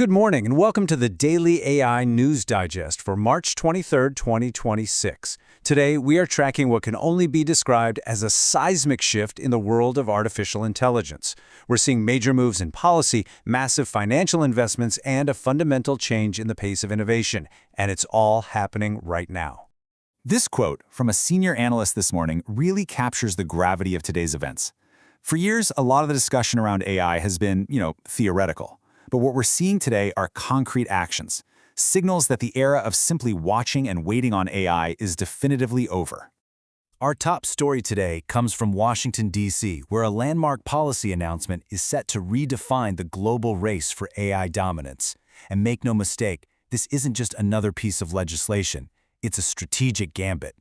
Good morning and welcome to the Daily AI News Digest for March 23, 2026. Today, we are tracking what can only be described as a seismic shift in the world of artificial intelligence. We're seeing major moves in policy, massive financial investments, and a fundamental change in the pace of innovation. And it's all happening right now. This quote from a senior analyst this morning really captures the gravity of today's events. For years, a lot of the discussion around AI has been, theoretical. But what we're seeing today are concrete actions, signals that the era of simply watching and waiting on AI is definitively over. Our top story today comes from Washington, D.C., where a landmark policy announcement is set to redefine the global race for AI dominance. And make no mistake, this isn't just another piece of legislation. It's a strategic gambit.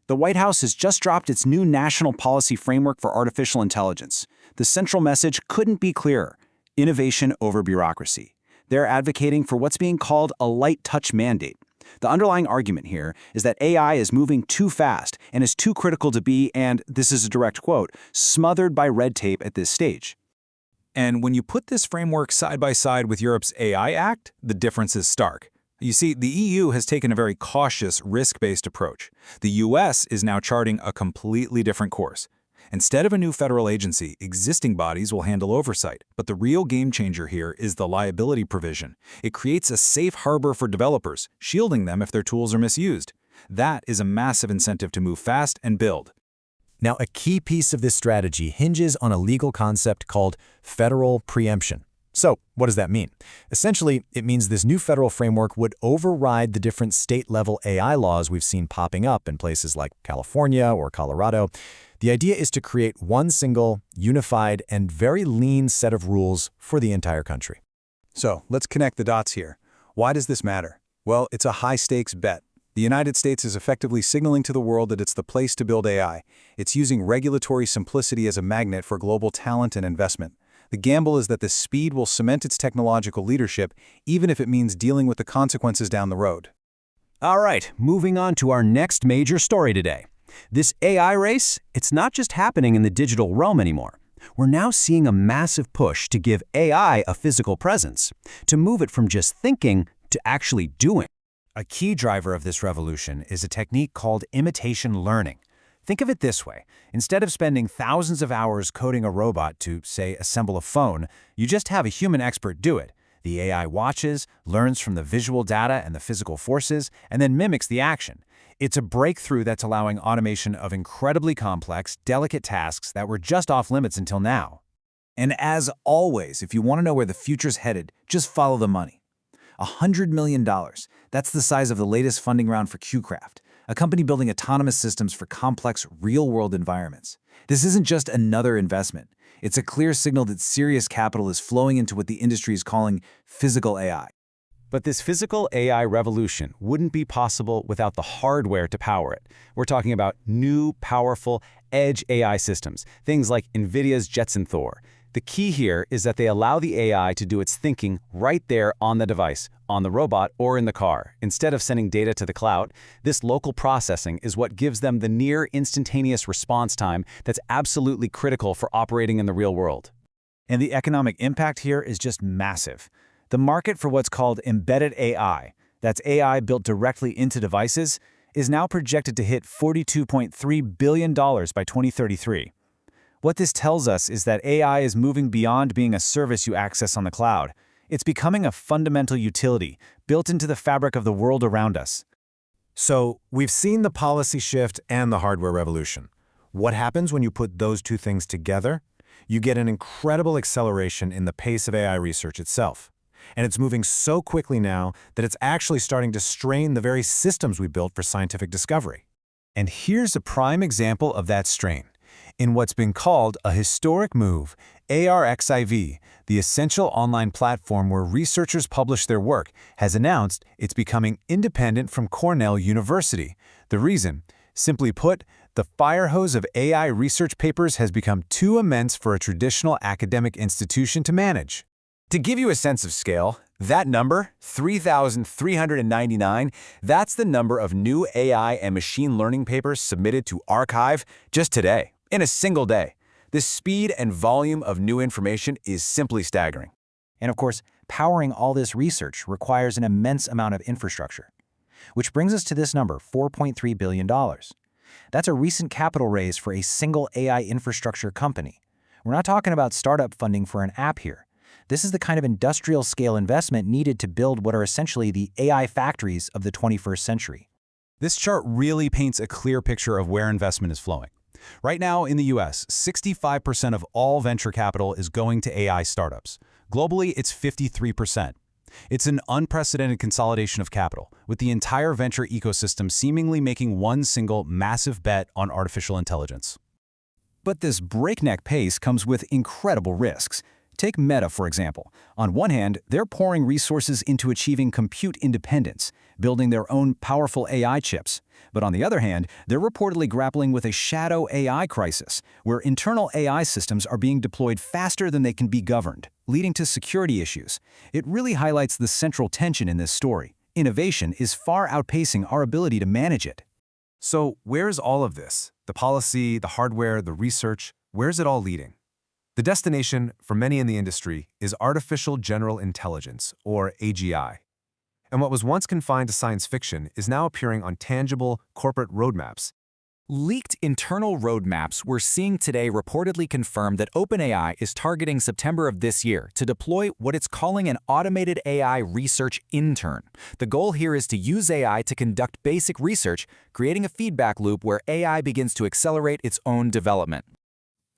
The White House has just dropped its new national policy framework for artificial intelligence. The central message couldn't be clearer: innovation over bureaucracy. They're advocating for what's being called a light touch mandate. The underlying argument here is that AI is moving too fast and is too critical to be, and this is a direct quote, smothered by red tape at this stage. And when you put this framework side by side with Europe's AI Act, the difference is stark. You see, the EU has taken a very cautious, risk-based approach. The US is now charting a completely different course. Instead of a new federal agency, existing bodies will handle oversight. But the real game changer here is the liability provision. It creates a safe harbor for developers, shielding them if their tools are misused. That is a massive incentive to move fast and build. Now, a key piece of this strategy hinges on a legal concept called federal preemption. So, what does that mean? Essentially, it means this new federal framework would override the different state-level AI laws we've seen popping up in places like California or Colorado. The idea is to create one single, unified, and very lean set of rules for the entire country. So, let's connect the dots here. Why does this matter? Well, it's a high-stakes bet. The United States is effectively signaling to the world that it's the place to build AI. It's using regulatory simplicity as a magnet for global talent and investment. The gamble is that the speed will cement its technological leadership, even if it means dealing with the consequences down the road. All right, moving on to our next major story today. This AI race, it's not just happening in the digital realm anymore. We're now seeing a massive push to give AI a physical presence, to move it from just thinking to actually doing. A key driver of this revolution is a technique called imitation learning. Think of it this way. Instead of spending thousands of hours coding a robot to, say, assemble a phone, you just have a human expert do it. The AI watches, learns from the visual data and the physical forces, and then mimics the action. It's a breakthrough that's allowing automation of incredibly complex, delicate tasks that were just off limits until now. And as always, if you want to know where the future's headed, just follow the money. $100 million. That's the size of the latest funding round for QCraft, a company building autonomous systems for complex, real-world environments. This isn't just another investment. It's a clear signal that serious capital is flowing into what the industry is calling physical AI. But this physical AI revolution wouldn't be possible without the hardware to power it. We're talking about new, powerful, edge AI systems, things like NVIDIA's Jetson Thor. The key here is that they allow the AI to do its thinking right there on the device, on the robot, or in the car. Instead of sending data to the cloud, this local processing is what gives them the near instantaneous response time that's absolutely critical for operating in the real world. And the economic impact here is just massive. The market for what's called embedded AI, that's AI built directly into devices, is now projected to hit $42.3 billion by 2033. What this tells us is that AI is moving beyond being a service you access on the cloud. It's becoming a fundamental utility built into the fabric of the world around us. So, we've seen the policy shift and the hardware revolution. What happens when you put those two things together? You get an incredible acceleration in the pace of AI research itself. And it's moving so quickly now that it's actually starting to strain the very systems we built for scientific discovery. And here's a prime example of that strain. In what's been called a historic move, ARXIV, the essential online platform where researchers publish their work, has announced it's becoming independent from Cornell University. The reason? Simply put, the fire hose of AI research papers has become too immense for a traditional academic institution to manage. To give you a sense of scale, that number, 3,399, that's the number of new AI and machine learning papers submitted to arXiv just today, in a single day. The speed and volume of new information is simply staggering. And of course, powering all this research requires an immense amount of infrastructure. Which brings us to this number, $4.3 billion. That's a recent capital raise for a single AI infrastructure company. We're not talking about startup funding for an app here. This is the kind of industrial-scale investment needed to build what are essentially the AI factories of the 21st century. This chart really paints a clear picture of where investment is flowing. Right now, in the US, 65% of all venture capital is going to AI startups. Globally, it's 53%. It's an unprecedented consolidation of capital, with the entire venture ecosystem seemingly making one single massive bet on artificial intelligence. But this breakneck pace comes with incredible risks. Take Meta, for example. On one hand, they're pouring resources into achieving compute independence, building their own powerful AI chips. But on the other hand, they're reportedly grappling with a shadow AI crisis, where internal AI systems are being deployed faster than they can be governed, leading to security issues. It really highlights the central tension in this story. Innovation is far outpacing our ability to manage it. So where's all of this? The policy, the hardware, the research, where's it all leading? The destination, for many in the industry, is artificial general intelligence, or AGI. And what was once confined to science fiction is now appearing on tangible corporate roadmaps. Leaked internal roadmaps we're seeing today reportedly confirm that OpenAI is targeting September of this year to deploy what it's calling an automated AI research intern. The goal here is to use AI to conduct basic research, creating a feedback loop where AI begins to accelerate its own development.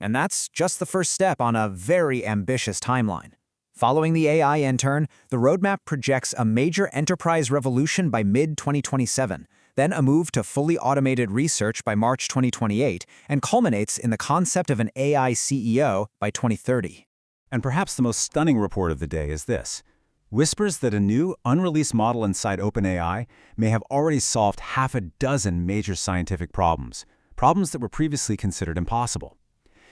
And that's just the first step on a very ambitious timeline. Following the AI intern, the roadmap projects a major enterprise revolution by mid-2027, then a move to fully automated research by March 2028, and culminates in the concept of an AI CEO by 2030. And perhaps the most stunning report of the day is this: whispers that a new, unreleased model inside OpenAI may have already solved half a dozen major scientific problems that were previously considered impossible.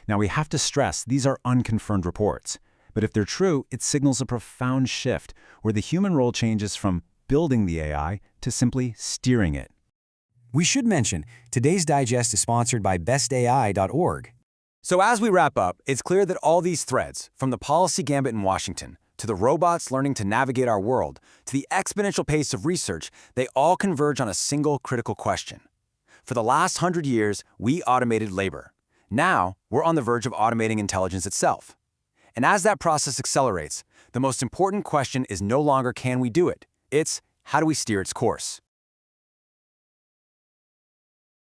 Now, we have to stress these are unconfirmed reports, but if they're true, it signals a profound shift where the human role changes from building the AI to simply steering it. We should mention, today's digest is sponsored by bestai.org. So as we wrap up, it's clear that all these threads, from the policy gambit in Washington, to the robots learning to navigate our world, to the exponential pace of research, they all converge on a single critical question. For the last 100 years, we automated labor. Now, we're on the verge of automating intelligence itself. And as that process accelerates, the most important question is no longer can we do it, it's how do we steer its course?